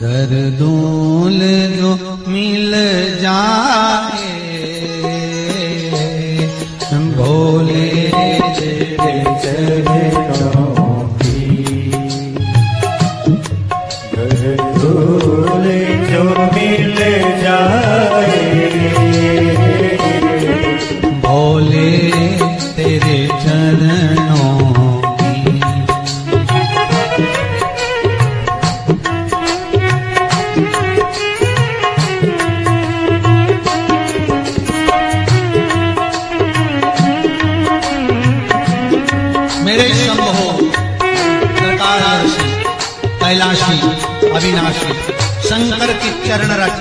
गर्दूल जो मिल जाए भोले तेरे चरणों की, गर्दूल जो मिल जाए भोले तेरे चरणों की। मेरे शंभो कृपादर्शी कैलाशी अविनाशी शंकर की चरण रज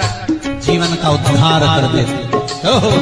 जीवन का उद्धार कर देते। ओहो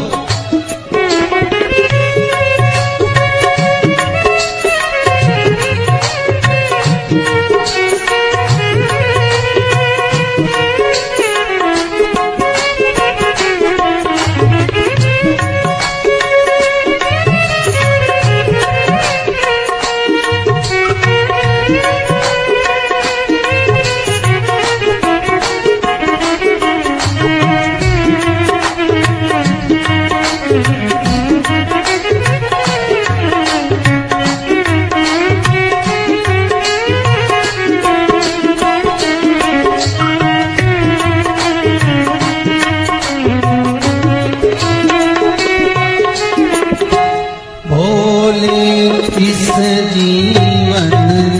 इस जीवन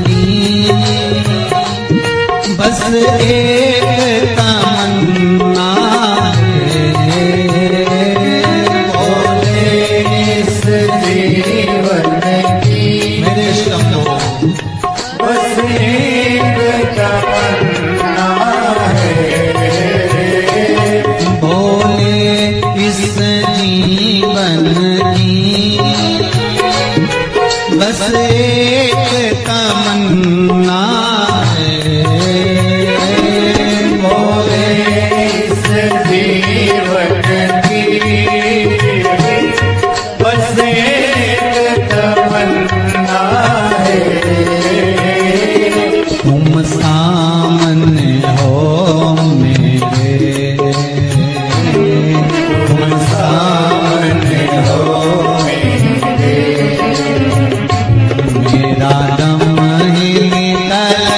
की बस एक तमन्ना है, भोले इस जीवन की मेरे शंभो बस एक तमन्ना है, भोले इस जीवन की बस एक तमन्ना है, भोले इस जीवन की बस एक तमन्ना है, तुम सामने हो मेरे, तुम सामने हो मेरा दम ही निकल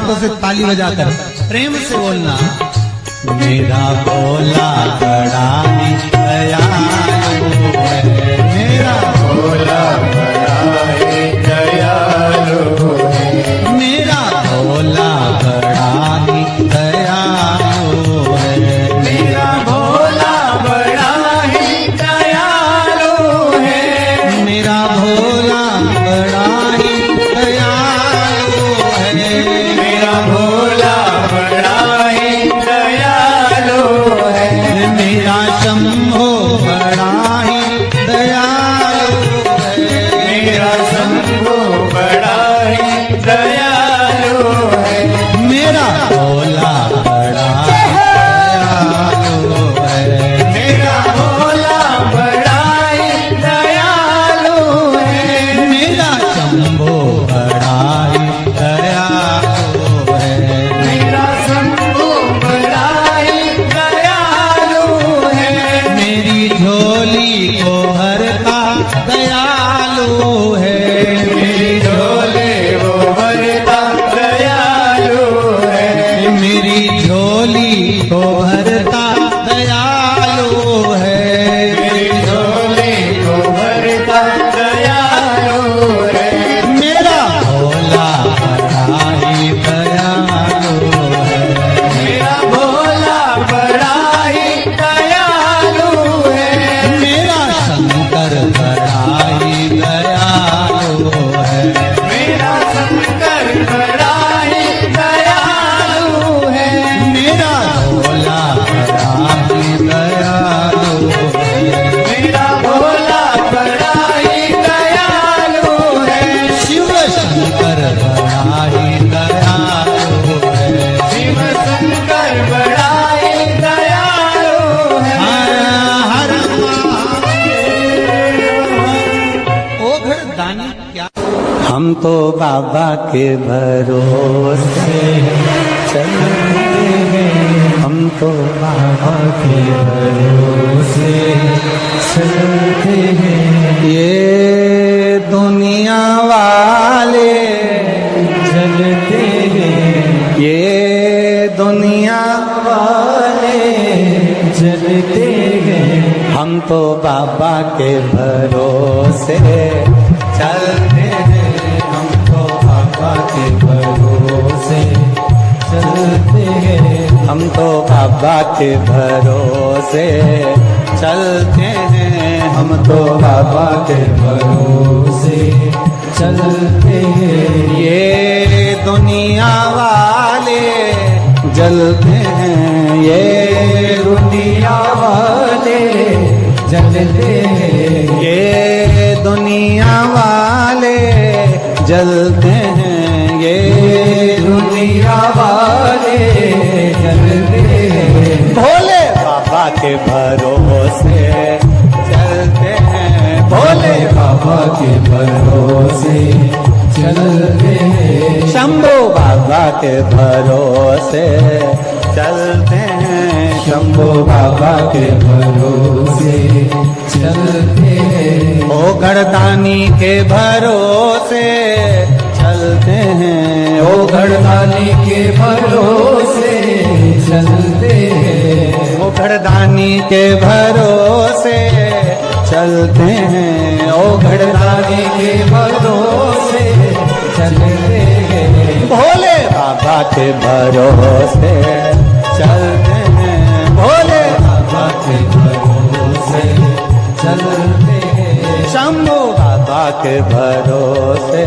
हाथों से ताली बजाकर प्रेम से बोलना, मेरा भोला बड़ा ही दयालु है, मेरा भोला बड़ा ही दयालु है, मेरा भोला बड़ा ही दयालु है, मेरा भोला बड़ा ही दयालु है, मेरा भोला बड़ा ही दयालु है, मेरा भोला बड़ा ही दयालु है, मेरा शंभो बड़ा ही दयालु है, मेरा शंभू बड़ा ही दयालु है, मेरा भोला बड़ा दयालु है, मेरा भोला बड़ा ही दयालु है, मेरा शंभो बड़ा ही दयालु है, मेरा शंभू बड़ा ही दयालु है, मेरी झोली को भरता दयालु है, मेरी झोले वो भरता दयालु है, मेरी झोली को भरता दयालु है, मेरी झोले को भरता दयालु है, मेरा भोला बड़ा ही दयालु है, मेरा भोला बड़ा ही दयालु है, मेरा शंकर बड़ा ही दयालु है, मेरा शंकर बड़ा ही दयालु है, मेरा भोला बड़ा ही दयालु है, मेरा भोला बड़ा ही दयालु है, शिव शंकर बड़ा ही दयालु है, शिव शंकर बड़ा ही दयालु है, हर हर महादेव। ओ घरदानी क्या, हम तो बाबा के भरोसे चलते हैं, हम तो बाबा के भरोसे चलते हैं, ये दुनिया वाले जलते हैं, ये दुनिया वाले जलते हैं, हम तो बाबा के भरोसे चलते हैं, हम तो बाबा के भरोसे चलते हैं, हम तो बाबा के भरोसे चलते हैं, हम तो बाबा के भरोसे चलते हैं, ये दुनिया वाले जलते हैं, ये दुनिया वाले जलते हैं, ये दुनिया वाले जलते हैं, ये दुनिया वाले जलते हैं, भोले बाबा के भरोसे चलते हैं, भोले बाबा के भरोसे चलते हैं, शंभो बाबा के भरोसे चलते हैं, शंभो बाबा के भरोसे चलते हैं, ओ गढ़दानी के भरोसे चलते हैं, ओ गढ़दानी के भरोसे चलते हैं, ओ गढ़दानी के भरोसे चलते हैं, ओ गढ़दानी के भरोसे चलते हैं, भोले बाबा के भरोसे चलते हैं, भोले बाबा के भरोसे चलते हैं, शंभू बाबा के भरोसे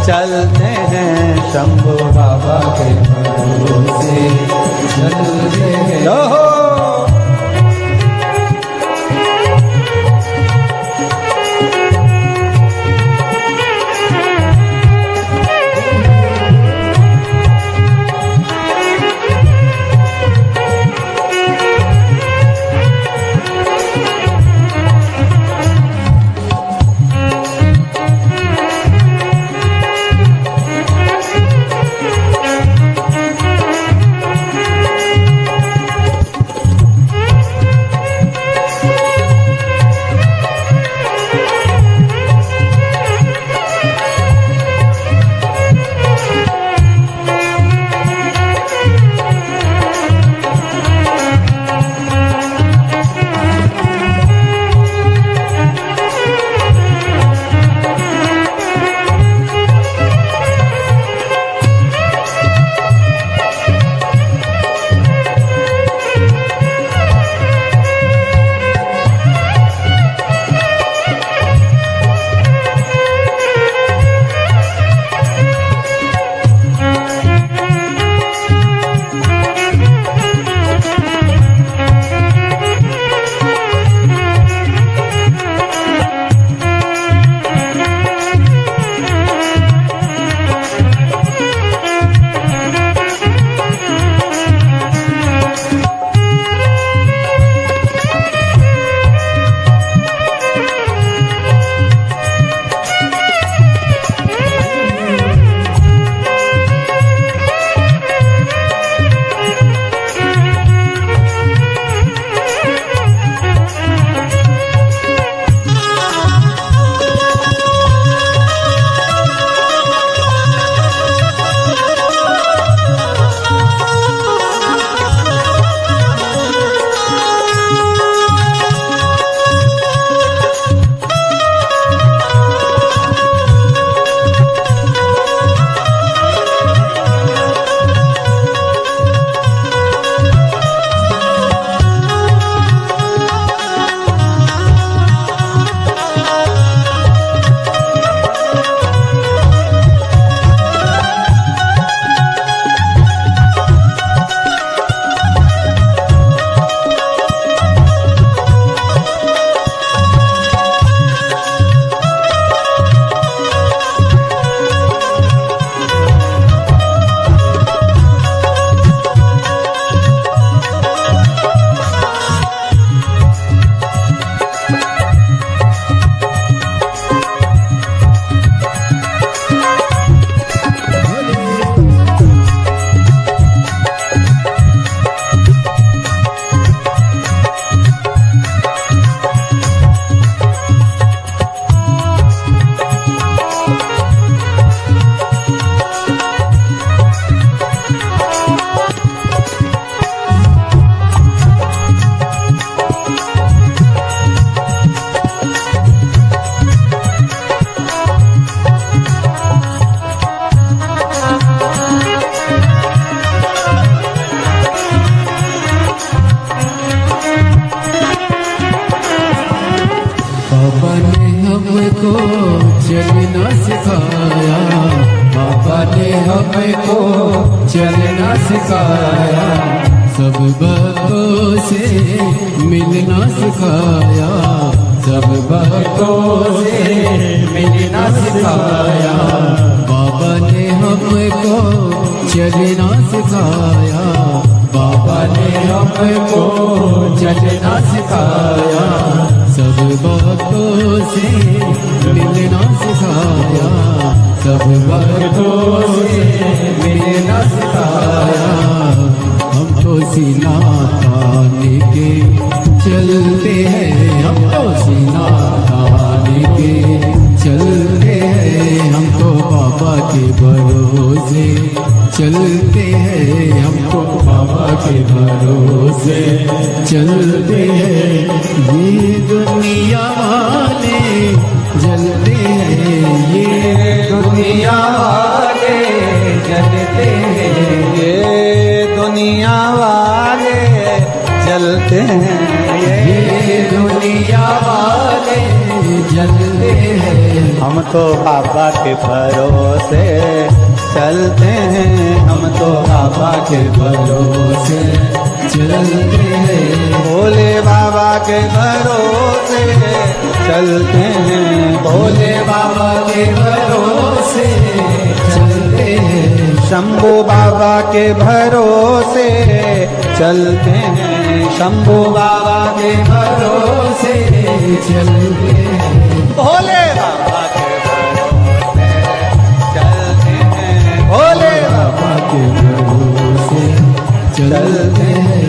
चलते हैं, शंभू बाबा के भरोसे चलते हैं, ओहो हमको चलना सिखाया, सब भक्तों से मिलना सिखाया, सब भक्तों से मिलना सिखाया। बाबा ने हमको चलना सिखाया, बाबा ने हमको चलना सिखाया, सब भक्तों से मिलना सिखाया, सब भक्तों से मिलना सिखाया। हम तो सीना ताने के चलते हैं, हम तो सीना ताने के चलते हैं, हम तो बाबा के भरोसे चलते हैं, हम तो बाबा के भरोसे चलते हैं। ये दुनिया वाले जलते हैं, ये दुनिया वाले जलते हैं, ये दुनिया वाले चलते हैं, ये दुनिया वाले जलते हैं। हम तो बाबा के भरोसे चलते हैं, हम तो बाबा के भरोसे चलते हैं, भोले बाबा के भरोसे चलते हैं, भोले बाबा के भरोसे चलते हैं, शंभू बाबा के भरोसे चलते हैं, शंभू बाबा के भरोसे चलते हैं। भोले बाबा के भरोसे चलते हैं, भोले बाबा के भरोसे चलते हैं।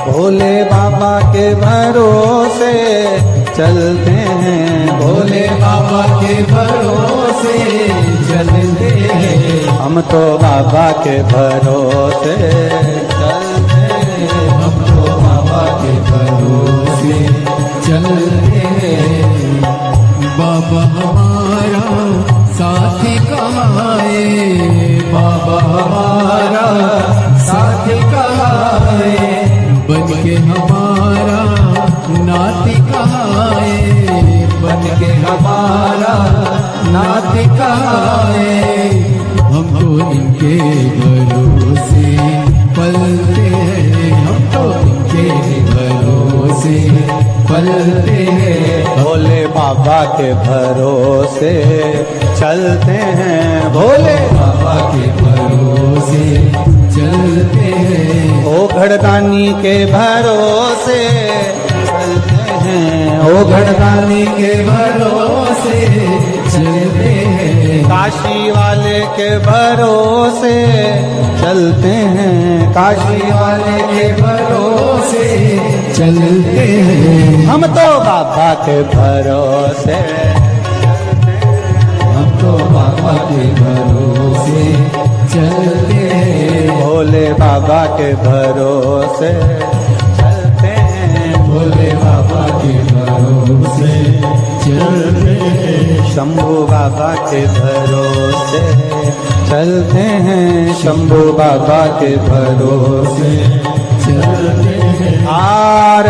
भोले बाबा के भरोसे चलते हैं, भोले बाबा के भरोसे चलते हैं, हम तो बाबा के भरोसे चलते हैं, हम तो बाबा के भरोसे चलते हैं। बाबा हमारा साथी कहाँ है, बाबा हमारा साथी कहाँ है, बन के हमारा नाती कहाँ है, बन के हमारा नाती कहाँ है। हम तो इनके भरोसे पलते हैं, हम तो इनके भरोसे पलते हैं। भोले बाबा के भरोसे चलते हैं, भोले बाबा के भरोसे भरोसे चलते हैं। ओ घड़दानी के भरोसे चलते हैं, ओ घड़दानी के भरोसे चलते हैं। काशी वाले के भरोसे चलते हैं, काशी वाले के भरोसे चलते हैं। हम तो बाबा के भरोसे, हम तो बाबा के भरोसे चलते हैं। भोले बाबा के भरोसे चलते हैं, भोले बाबा के भरोसे चलते हैं। शंभू बाबा के भरोसे चलते हैं, शंभू बाबा के भरोसे चलते हैं। आर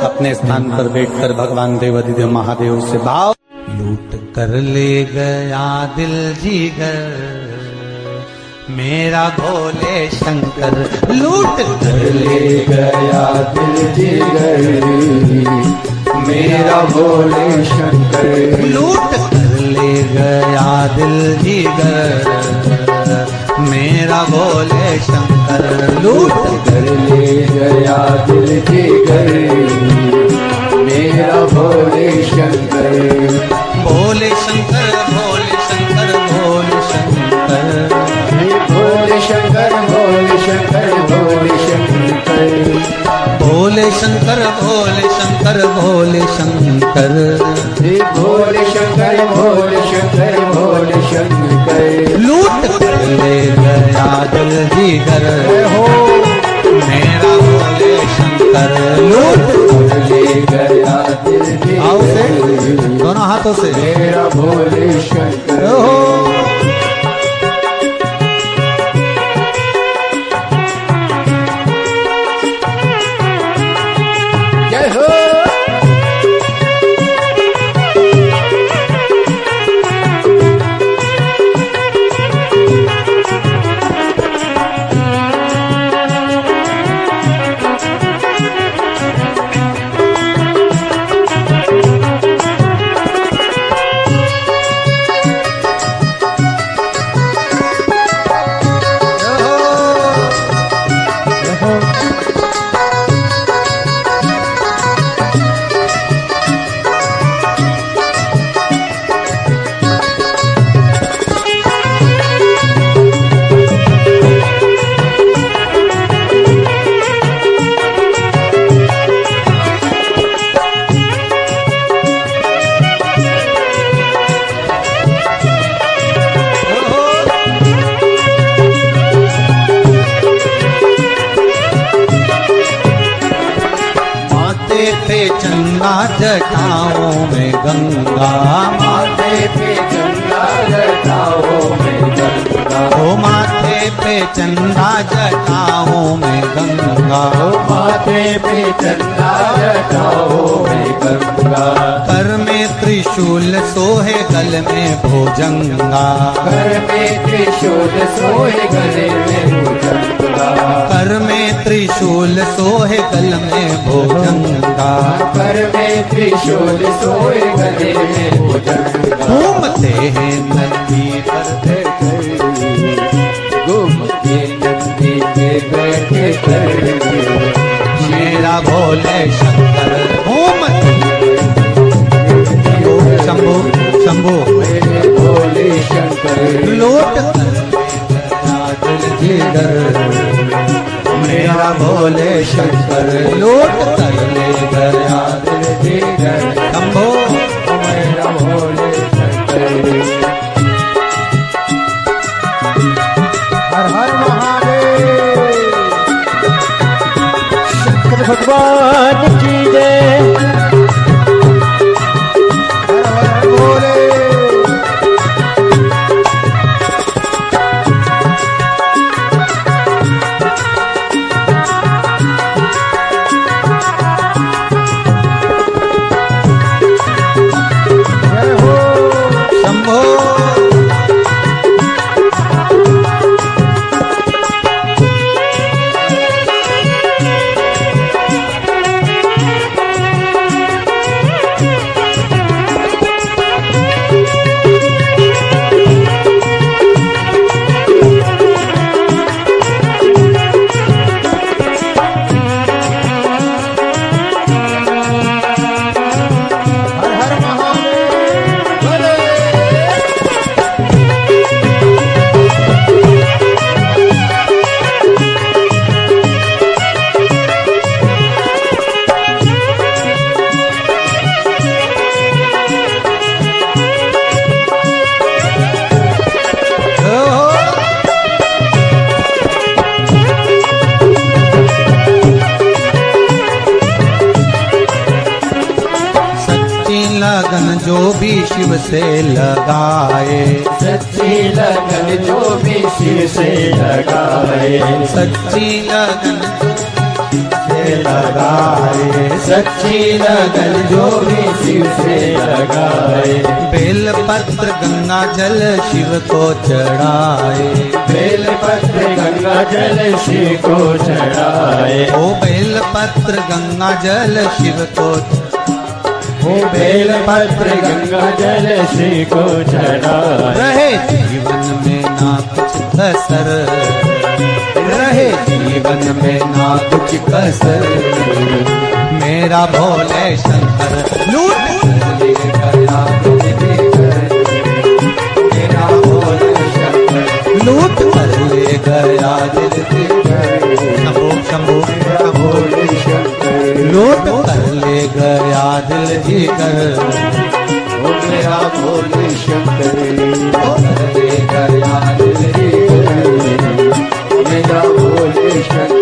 अपने स्थान पर बैठकर भगवान देवाधिदेव महादेव से भाव लूट कर ले गया दिल जीगर मेरा भोले शंकर, लूट कर ले गया दिल जिगर मेरा भोले शंकर। लूट कर ले गया दिल जीगर मेरा भोले शंकर, लूट कर ले गया दिल जिगर मेरा भोले शंकर। भोले शंकर भोले शंकर भोले शंकर, भोले शंकर भोले शंकर भोले शंकर। भोले शंकर भोले शंकर भोले शंकर, भोले शंकर भोले शंकर भोले शंकर। लूट कर ले गया दिल जीगर हो मेरा भोले शंकर, लूट कर ले गया दिल आओ से जिगर दोनों हाथों से मेरा भोले शंकर। ओहो। जय हो। पे चंदा जटाओं में गंगा, माथे पे चंदा जटाओं में गंगा। ओ माथे पे चंदा जटाओं में गंगा, माथे पे चंदा जटाओं में गंगा। कर में त्रिशूल सोहे गल में भुजंगा, कर में त्रिशूल सोहे गले में भुजंगा। कर में त्रिशूल सोहे गल में भुजंगा, कर में त्रिशूल सोहे गले में भुजंगा। घूमते हैं नदी पर घूमते नदी पे बैठे कर मेरा भोले शंकर, घूमते शंभू शंभू भोले शंकर। लौट कर दिल जिगर मेरा भोले शंकर, लौट कर ले गया दिल जिगर शंभो मेरा भोले शंकर। हर हर महादेव। शंकर भगवान की जय। हर हर भोले। शंभो से लगाए, सच्ची लगन जो भी शिव से लगाए, सच्ची लगन से लगाए, सच्ची लगन जो भी शिव से लगाए। बेल पत्र गंगा जल शिव को चढ़ाए, बेल पत्र गंगा जल शिव को चढ़ाए, ओ बेल पत्र गंगा जल शिव को, ओ बेल पत्र गंगा जल शिव को चढ़ाए। रहे जीवन में ना कुछ कसर, रहे जीवन में ना कुछ कसर, मेरा भोले शंकर लूट ले गया दिल देकर, मेरा भोले शंकर लूट कर ले गया दिल देकर, शंभो शंभो मेरा भोले शंकर लूट कर ले गया दिल जीकर, ओ मेरा भोले शंकर कर ले गया दिल जीकर, मेरा भोले शंकर।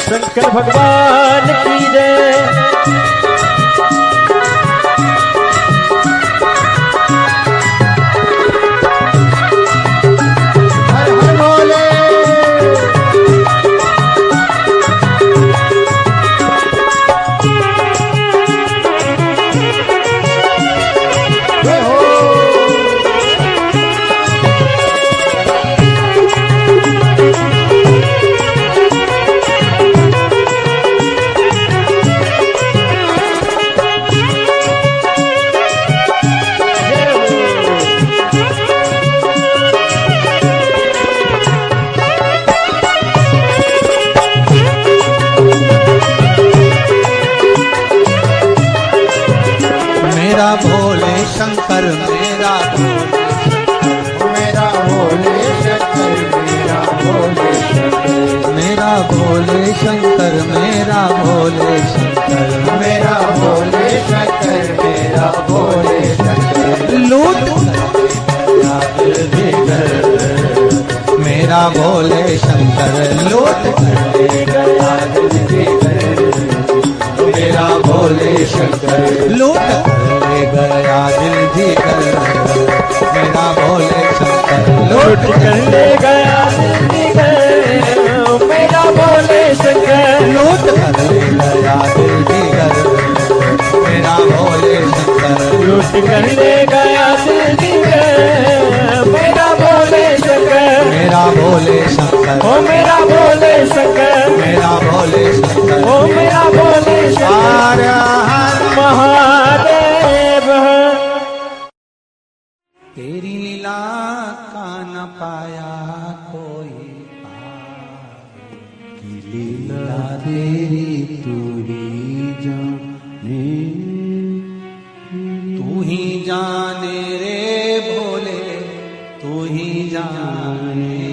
शंकर भगवान की जय। हर हर भोले। जय हो। मेरा भोले शंकर मेरा भोले शंकर, मेरा भोले शंकर, मेरा भोले शंकर, मेरा भोले शंकर, मेरा भोले शंकर, मेरा भोले शंकर लूट मेरा भोले शंकर लूट ले गया दिल के घर। मेरा भोले शंकर लूट ले गया दिल जीकर, मेरा भोले शंकर लूट कर ले गया दिल के घर। मेरा भोले शंकर लूट कर ले गया दिल जीकर, मेरा भोले शंकर लूट कर ले गया दिल के घर। मेरा भोले शंकर, मेरा भोले शंकर, ओ मेरा भोले शंकर, मेरा भोले शंकर, ओ मेरा भोले शंकर हर महादेव। तेरी लीला का न पाया कोई पार, लीला तेरी तू ही जाने, तू ही जाने रे भोले, तू ही जाने,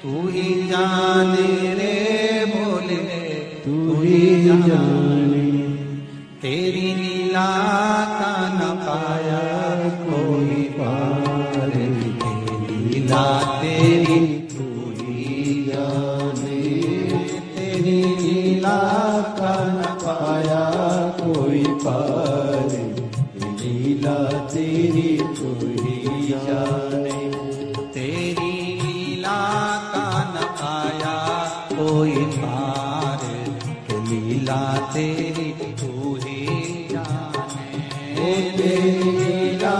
तू ही जाने रे भोले, तू ही जाने, तेरी लीला का न पाया कोई पार, तेरी लीला तेरी तू ही जाने, तेरी लीला का न पाया कोई पार, लीला तेरी तू ही जाने, तेरी लीला का न पाया कोई पार, लीला तेरी तू ही जाने, तेरी लीला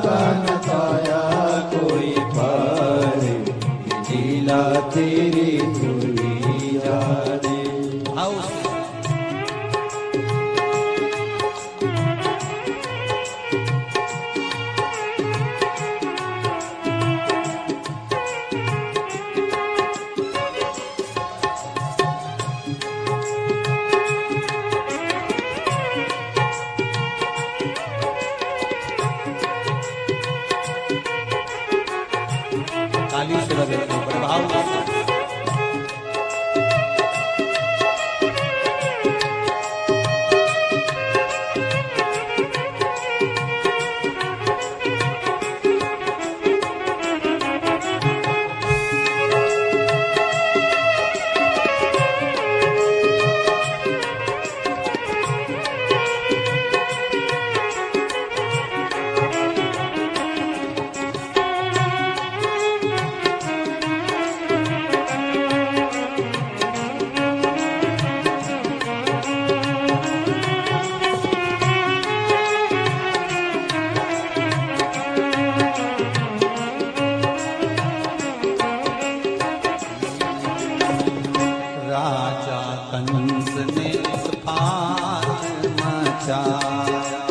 का न पाया कोई पार, लीला तेरी तू ही जाने। बड़े भाव से। राजा कंस ने उत्पात मचाया,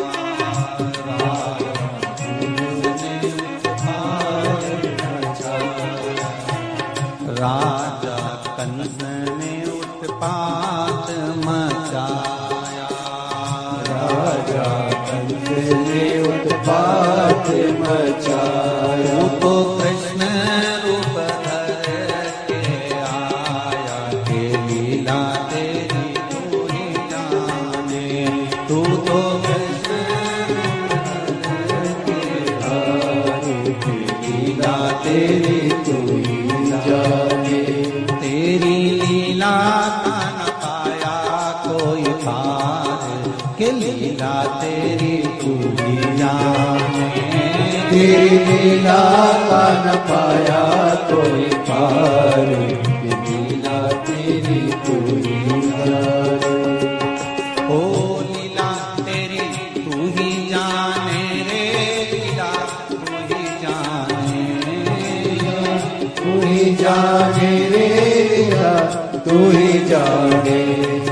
राजा कंस ने उत्पात मचाया, राजा कंस ने उत्पात मचाया, राजा कंस ने उत्पात मचाया। वो तो कृष्ण रूप धर के आया, के लीला तेरी तू ही जाने, तू तो कृष्ण रूप धर के आया, के लीला तेरी तू ही जाने, तेरी लीला का न पाया कोई पार, के लीला तेरी तू ही जाने, तेरी लीला का न पाया कोई पार, लीला तेरी तू ही जाने। ओ लीला तेरी तू ही जाने रे, लीला तू ही जाने, तू ही जाने रे लीला तू ही जाने,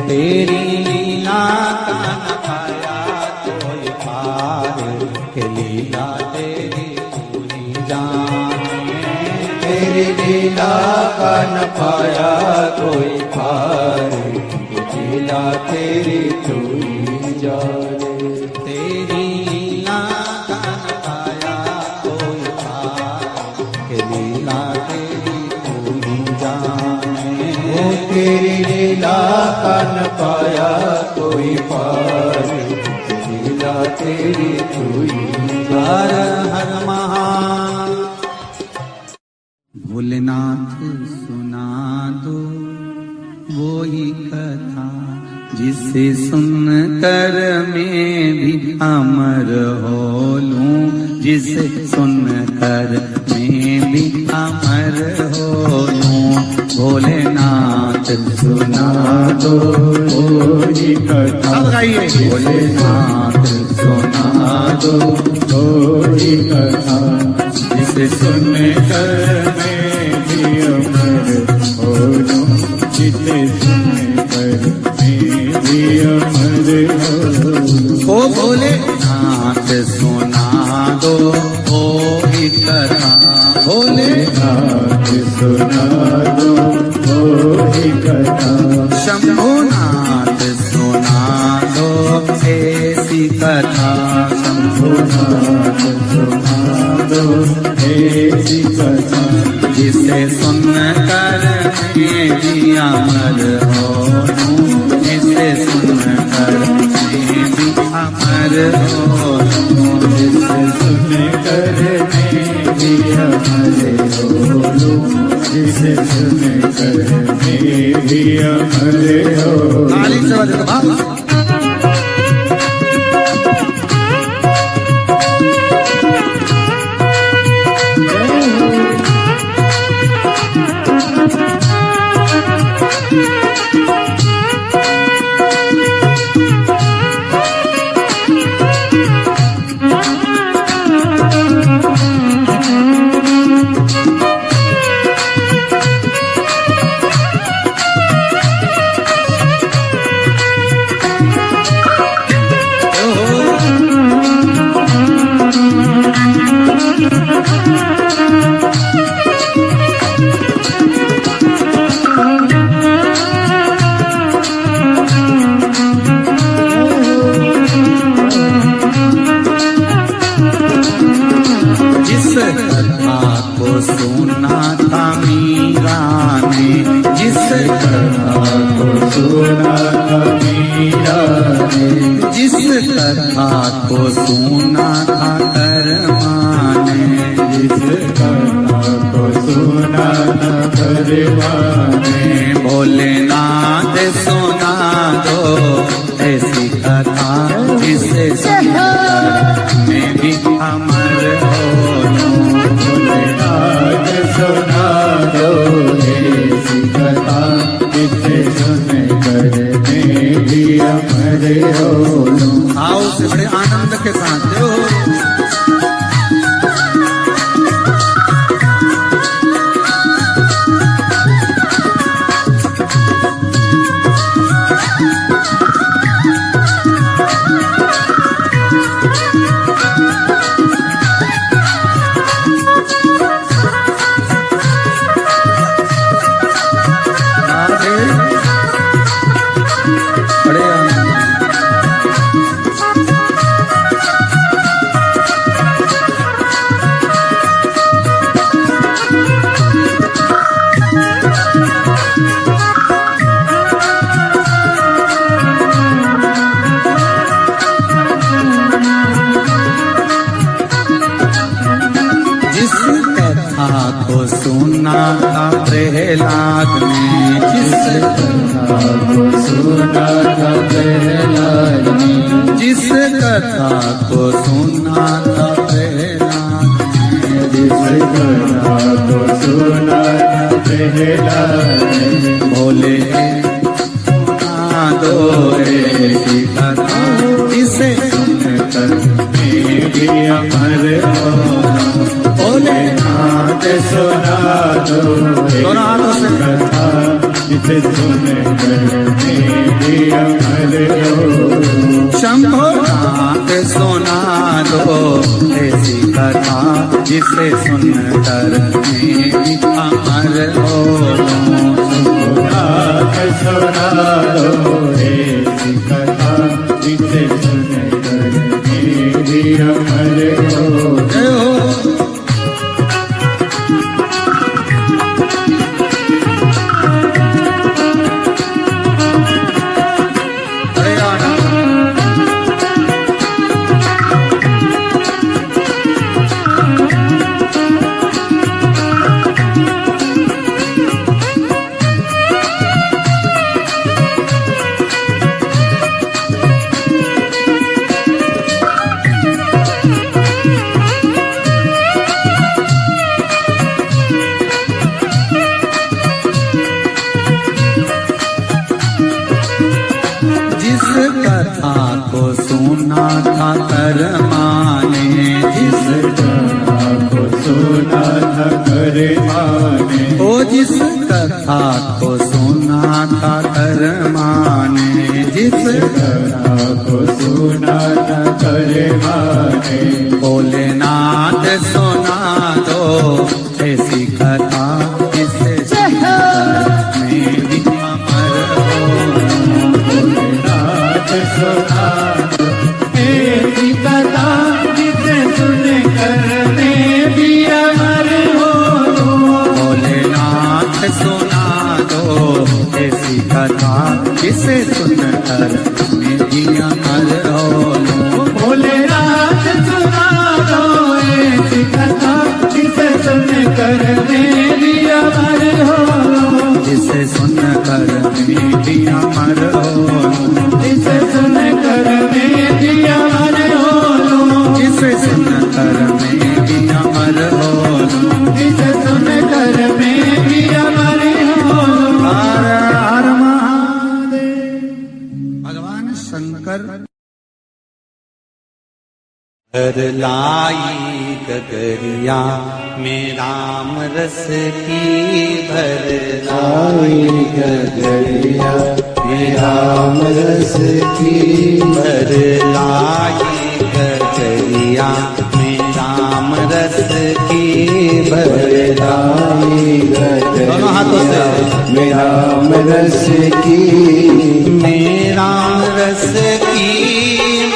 तेरी लीला का न पाया कोई पार, के लीला तेरी तू ही जाने, तेरी लीला का न पाया कोई पार, लीला तेरी तू ही जाने। तेरी लीला का न पाया कोई पार, के लीला तेरी तू ही जाने, वो तेरी लीला का न पाया कोई पार, लीला तेरी तू ही हर जाने। हर महा भोलेनाथ सुना दो वो ही कथा, जिसे सुनकर मैं भी अमर हो लूं, जिसे सुनकर मैं भी अमर हो लूं, भोलेनाथ सुना दो वो ही कथा, भोलेनाथ सुना दो वो ही कथा, जिसे सुनकर मैं भी अमर हो लूं, जिसे सुनकर मैं भी अमर हो लूं। ओ भोलेनाथ सुना दो ओ ही कथा, भोलेनाथ सुना दो वो ही कथा, शंभुनाथ सुना दो ऐसी कथा, शंभुनाथ सुना दो ऐसी कथा, जिसे सुनकर मैं भी अमर हो लूं, जिसे सुनकर मैं भी अमर हो लूं, जिसे सुनकर मैं भी अमर हो लूं, जिसे सुनकर मैं भी अमर हो लूं। ताली से बजाते तो भाव। सुना था मीरा ने, जिस कथा को सुना था करमाने, जिस कथा को सुना था करमाने, भोलेनाथ सुना दो ऐसी कथा जिसे सुनकर मैं भी अमर हो लूं। भोलेनाथ सुना दो ऐसी कथा जिसे सुनकर मैं भी अमर हो लूं। आओ से बड़े आनंद के साथ हो। बड़े आनंद। जिस कथा को सुना था प्रहलाद ने, जिस कथा को सुना था प्रहलाद ने, जिस कथा को सुना था प्रहलाद ने, जिस कथा को सुना था प्रहलाद ने, भोले सुना दो ऐसी कथा जिसे सुनकर मैं भी अमर हो लूं। भोलेनाथ सुना दो ऐसी कथा जिसे सुनकर मैं भी अमर हो लूं। शंभोनाथ सुना दो ऐसी कथा जिसे सुनकर मैं भी अमर हो लूं। नाथ सुना दो ऐसी कथा जिसे सुनकर मैं भी अमर हो लूं। जय हो। बड़े आनंद। जिस कथा को सुना था करमाने, जिस कथा को सुना था करमाने, ओ जिस कथा को सुना था करमाने, जिस कथा को सुना था करमाने, भोलेनाथ सुना दो ऐसी कथा जिसे सुनकर मैं भी अमर हो लूं। भोलेनाथ सुना दो ऐसी कथा जिसे सुनकर मैं भी अमर हो लूं। भोलेनाथ सुना दो ऐसी कथा जिसे सुनकर मैं भी अमर हो लूं। भोलेनाथ सुना दो ऐसी कथा जिसे सुनकर मैं भी अमर हो लूं। जिसे सुनकर मैं भी अमर हो लूं। जिसे सुनकर मैं भी अमर हो लूं। जिसे सुनकर मैं भी अमर हो लूं। जिसे सुनकर मैं भी अमर हो लूं। हर हर महादेव। भगवान शंकर हर लाई गगरिया में राम रस की भर लाई गगरिया में राम रस की भर लाई गगरिया में राम रस की भर लाई दोनों हाथों से। गगरिया में राम रस की में राम रस की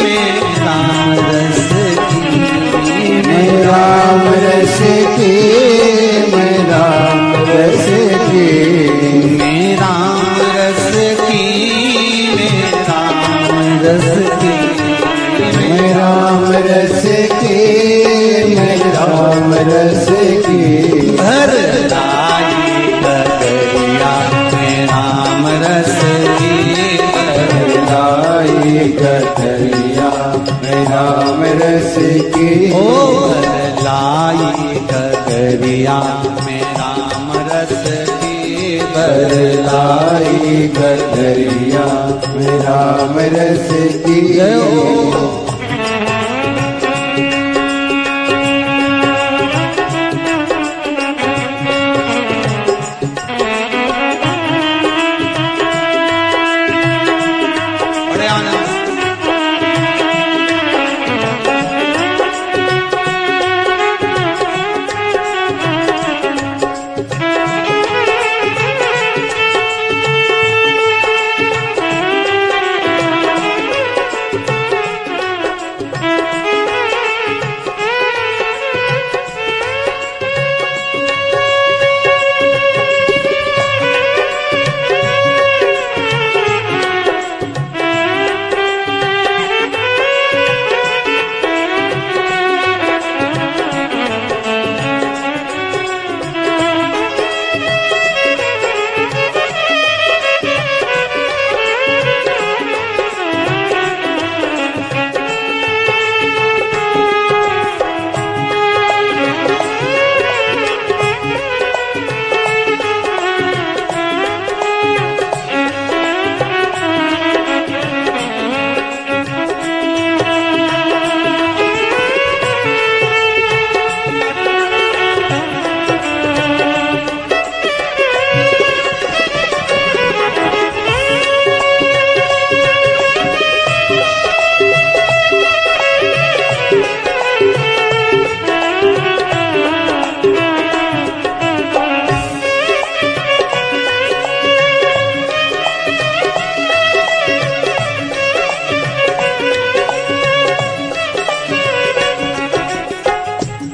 में राम रस की मैं राम रस की मैं राम रस की में राम रस की रस की बरलाई गगरिया में राम रस की जय हो। बड़े आनंद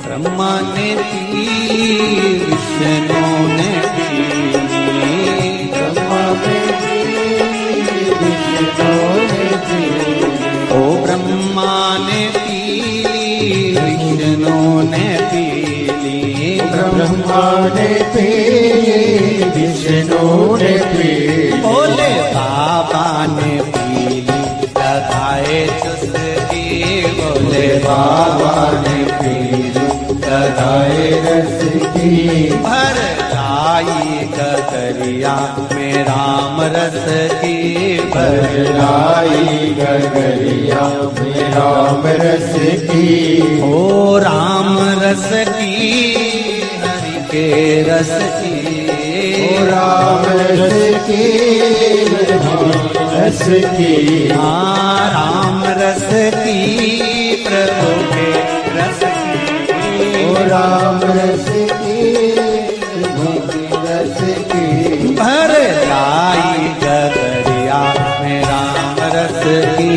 ब्रह्मा ने पी विष्णु ने पी ब्रह्मा में विष्णु ने पी ओ ब्रह्मा ने पी विष्णु ने पी ब्रह्मा ने पी विष्णु ने पी भोले बाबा ने पी लगाए चुस्की भोले बाबा ने पी लगाए रस की भर लाई गगरिया में राम रस की बरलाई गगरिया में राम रस की ओ राम रस की हरि के रस की ओ राम रस की रस की हाँ राम रस की प्रभु के रस की ओ राम रस की रस की भर लाई गगरिया में राम रस की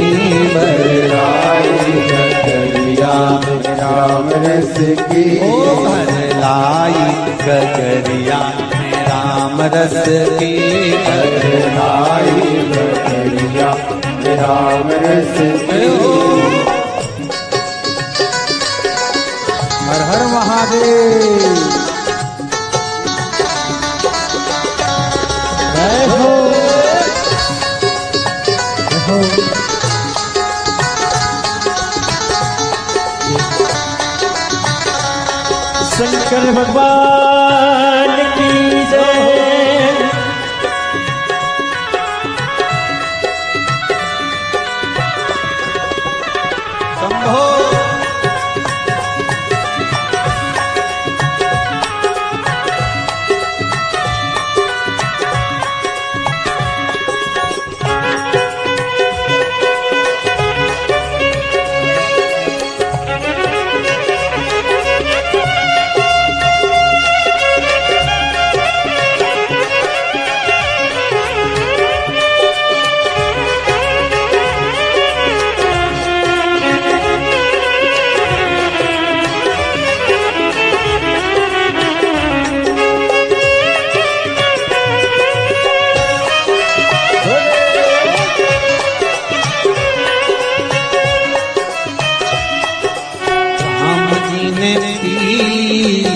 बरलाई गगरिया में राम रस की ओ भर लाई गगरिया में राम रस की बरलाई गगरिया में राम रस की हर हर महादेव जय हो जय हो शंकर भगवान की जय। शंभो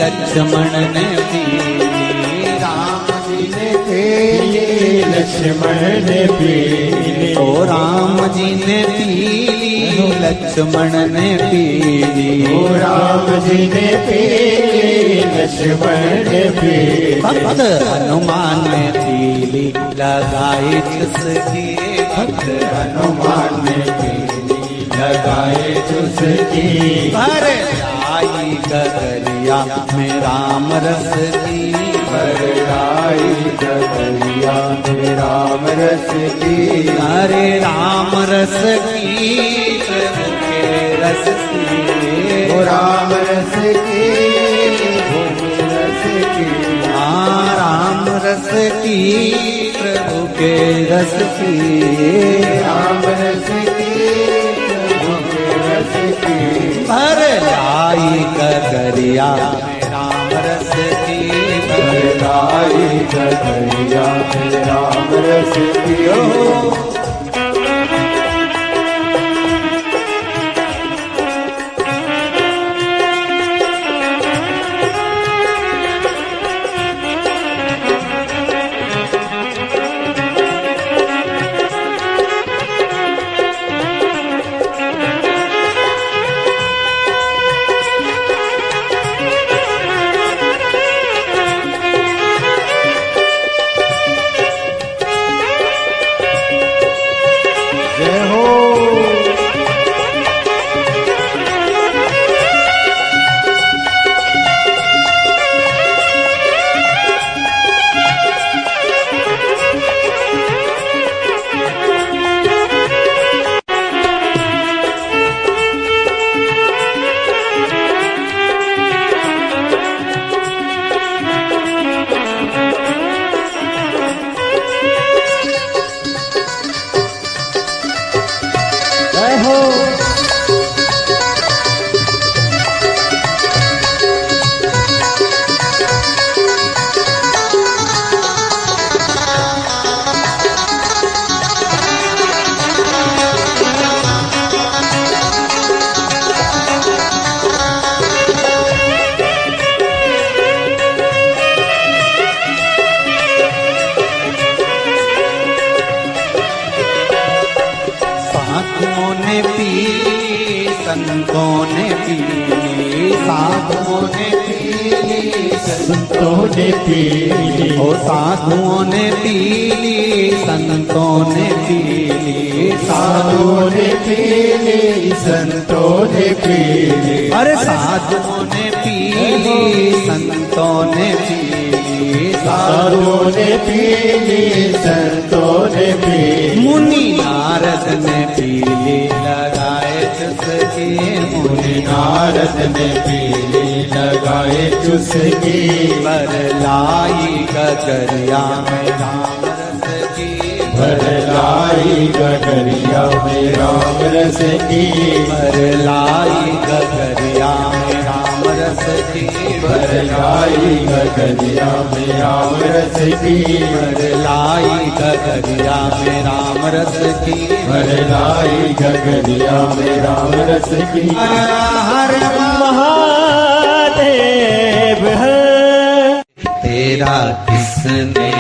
लक्ष्मण ने पी राम जी ने पी लक्ष्मण ने पी ओ राम जी ने पी लक्ष्मण ने पीली। ओ राम जी ने पीली लक्ष्मण ने पीली। भक्त हनुमान ने पीली लगाई चुस्की। भक्त हनुमान ने पीली लगाए चुस्की। भर आई गगरिया में राम रस की। भर आई गगरिया में राम रस की। अरे राम रस की प्रभु के रस की। ओ राम रस की भोग रस की। हाँ राम रस की प्रभु के रस की। राम रस की भोग रस की। भर आई गगरिया में राम रस की। भर आई गगरिया में राम रस की। जय हो। जय हो। साधुओं ने पीली संतों ने पीली। साधुओं ने पीली संतों ने पीली। ओ साधुओं ने पीली संतों ने पीली। साधुओं ने पीली संतों ने पीली। अरे साधुओं ने पीली संतों ने पीली। साधुओं ने पीली संतों ने पीली। मुनि नारद ने पीली लगाए चुस्की। मुनि नारद ने पीली लगाए चुस्की। पर लाई गगरिया में राम रस की। भर लाई गगरिया में राम रस की। पर लाई गगरिया में राम रस की। भर लाई गगरिया में राम रस की। पर लाई गगरिया में राम रस की। भर लाई गगरिया में राम रस की। हर महादेव है तेरा किसने